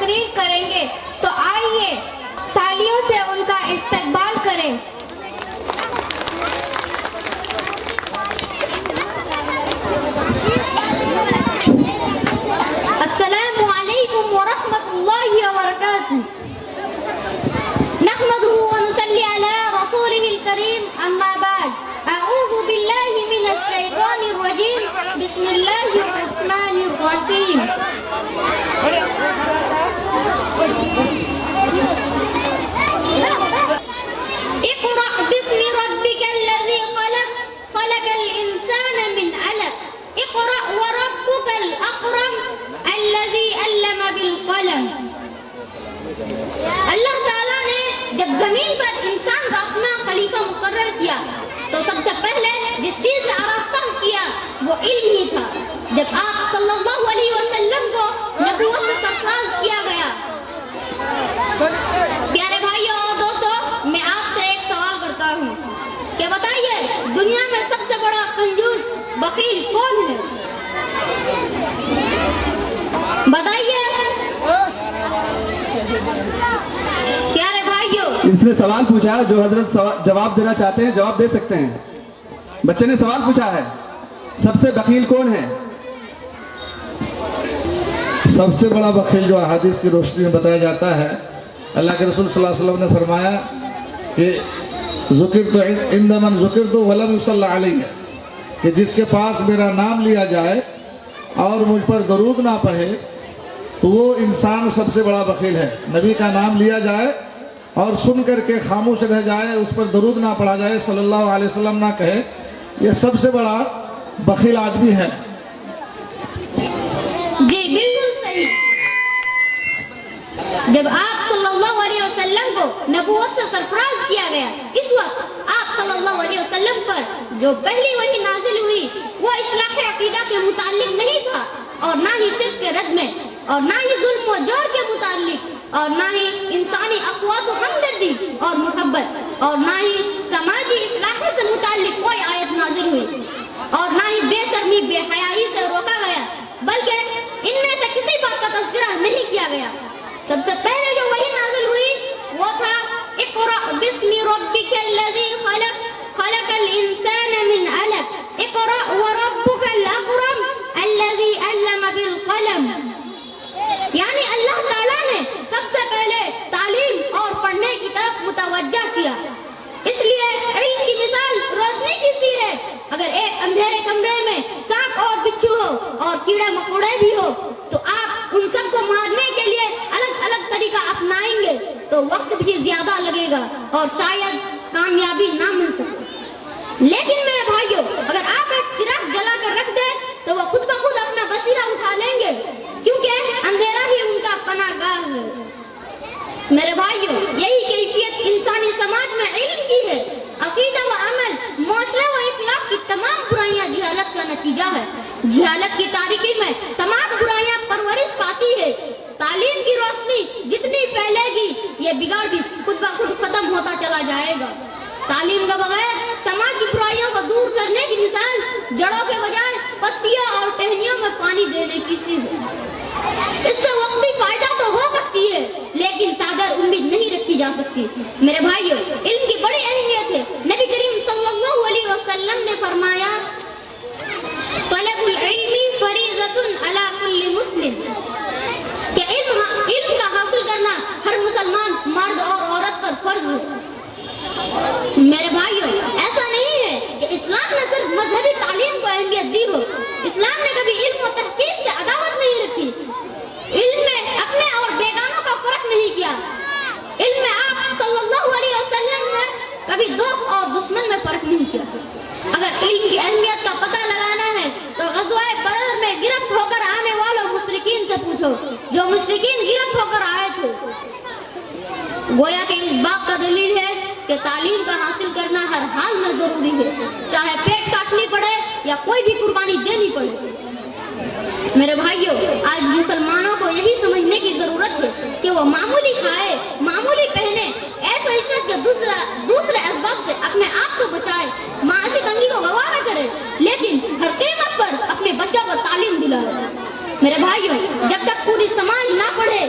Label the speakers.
Speaker 1: تقریر کریں گے، تو آئیے تالیوں سے ان کا استقبال کریں۔ السلام علیکم ورحمۃ اللہ وبرکاتہ۔ نحمده ونصلي على رسوله الكريم، اما بعد، اعوذ باللہ من الشیطان الرجیم، بسم اللہ الرحمن الرحیم۔ اقرأ باسم ربك الذي خلق، خلق الانسان من علق، اقرأ وربك الاکرم الذي علم بالقلم۔ اللہ تعالیٰ نے جب زمین پر انسان کو اپنا خلیفہ مقرر کیا تو سب سے پہلے جس چیز سے آراستہ کیا وہ علم ہی تھا۔ جب آپ صلی اللہ علیہ وسلم کو نبوت سے سرفراز کیا گیا، پیارے بھائیوں اور دوستو، میں آپ سے ایک سوال کرتا ہوں کہ بتائیے دنیا میں سب سے بڑا کنجوس بخیل کون ہے؟ بتائیے پیارے بھائیوں۔
Speaker 2: اس نے سوال پوچھا ہے، جو حضرت جواب دینا چاہتے ہیں جواب دے سکتے ہیں۔ بچے نے سوال پوچھا ہے، سب سے بخیل کون ہے؟
Speaker 3: سب سے بڑا بخیل جو احادیث کی روشنی میں بتایا جاتا ہے، اللہ کے رسول صلی اللہ علیہ وسلم نے فرمایا کہ ذکرت عند من ذکرت ولم یصلی علیہ، کہ جس کے پاس میرا نام لیا جائے اور مجھ پر درود نہ پڑھے تو وہ انسان سب سے بڑا بخیل ہے۔ نبی کا نام لیا جائے اور سن کر کے خاموش رہ جائے، اس پر درود نہ پڑھا جائے، صلی اللہ علیہ وسلم نہ کہے، یہ سب سے بڑا بخیل آدمی ہے۔
Speaker 1: جی بالکل صحیح۔ جب آپ صلی اللہ علیہ وسلم کو نبوت سے سرفراز کیا گیا، اس وقت آپ صلی اللہ علیہ وسلم پر جو پہلی وحی نازل ہوئی وہ اصلاح عقیدہ کے متعلق نہیں تھا، اور نہ ہی شرک کے رد میں، اور نہ ہی ظلم و جور کے متعلق، اور نہ ہی انسانی اقوات و ہمدردی اور محبت، اور نہ ہی سماجی اصلاح سے متعلق کوئی آیت نازل ہوئی، اور نہ ہی بے شرمی بے حیائی سے روکا گیا، بلکہ ان میں سے کسی بات کا تذکرہ نہیں کیا گیا۔ سب سے پہلے جو وحی نازل ہوئی وہ تھا اقرأ باسم ربک الذی خلق، خلق الانسان من علق، اقرأ وربک الاکرم الذی علم بالقلم۔ یعنی اللہ تعالیٰ نے سب سے پہلے تعلیم اور پڑھنے کی طرف متوجہ کیا۔ اس لیے علم کی مثال روشنی کی سی ہے۔ اگر ایک اندھیرے کمرے میں سانپ اور بچھو ہو اور کیڑے مکوڑے بھی ہو تو آپ ان سب کو مارنے کے لیے الگ الگ طریقہ اپنائیں گے تو وقت بھی زیادہ لگے گا اور شاید کامیابی نہ مل سکے۔ لیکن میرے بھائیوں، اگر آپ ایک چراغ جلا کر رکھ دیں تو وہ خود بخود اپنا بصیرہ اٹھا لیں گے، کیونکہ اندھیرا ہی ان کا پناہ گاہ ہے۔ میرے بھائیوں، یہی کیفیت انسانی سماج میں علم کی ہے۔ عقیدہ و عمل، معاشرہ و اخلاق کی تمام برائیاں جہالت کا نتیجہ ہے۔ جہالت کی تاریکی میں تمام برائیاں پرورش پاتی ہے۔ تعلیم کی روشنی جتنی پھیلے گی یہ بگاڑ بھی خود بخود ختم ہوتا چلا جائے گا۔ تعلیم کے بغیر سماج کی برائیوں کو دور کرنے کی مثال جڑوں کے بجائے پتیوں اور ٹہنیوں میں پانی دینے کی سی ہے۔ اس سے وقتی فائدہ تو ہو سکتی ہے لیکن تاگر امید نہیں رکھی جا سکتی۔ میرے بھائیوں، علم کی بڑی اہمیت ہے۔ نبی کریم صلی اللہ علیہ وسلم نے فرمایا طلب العلم فریضۃ علی کل مسلم، کہ علم کا حاصل کرنا ہر مسلمان مرد اور عورت پر فرض ہے۔ میرے بھائیوں، ایسا نہیں ہے کہ اسلام نے صرف مذہبی تعلیم کو اہمیت دی ہو۔ اسلام نے کبھی علم و تحقیق سے عداوت نہیں رکھی، علم میں اپنے اور بیگانوں کا فرق نہیں کیا۔ علم میں آپ صلی اللہ علیہ وسلم نے کبھی دوست اور دشمن میں فرق نہیں کیا۔ اگر علم کی اہمیت کا پتہ لگانا ہے تو غزوہ بدر میں گرفت ہو کر آنے والوں مشرکین سے پوچھو، جو مشرکین گرفت ہو کر آئے تھے۔ گویا کہ اس بات کا دلیل ہے کہ تعلیم کا حاصل کرنا ہر حال میں ضروری ہے، چاہے پیٹ کاٹنی پڑے یا کوئی بھی قربانی دینی پڑے۔ میرے بھائیوں، آج مسلمانوں کو یہی سمجھنے کی ضرورت ہے کہ وہ معمولی کھائے، معمولی پہنے، عیش و عشرت کے دوسرے اسباب سے اپنے آپ کو بچائے، معاشی تنگی کو گوارا نہ کرے، لیکن ہر قیمت پر اپنے بچوں کو تعلیم دلائے۔ میرے بھائیوں، جب تک پوری سماج نہ پڑھے،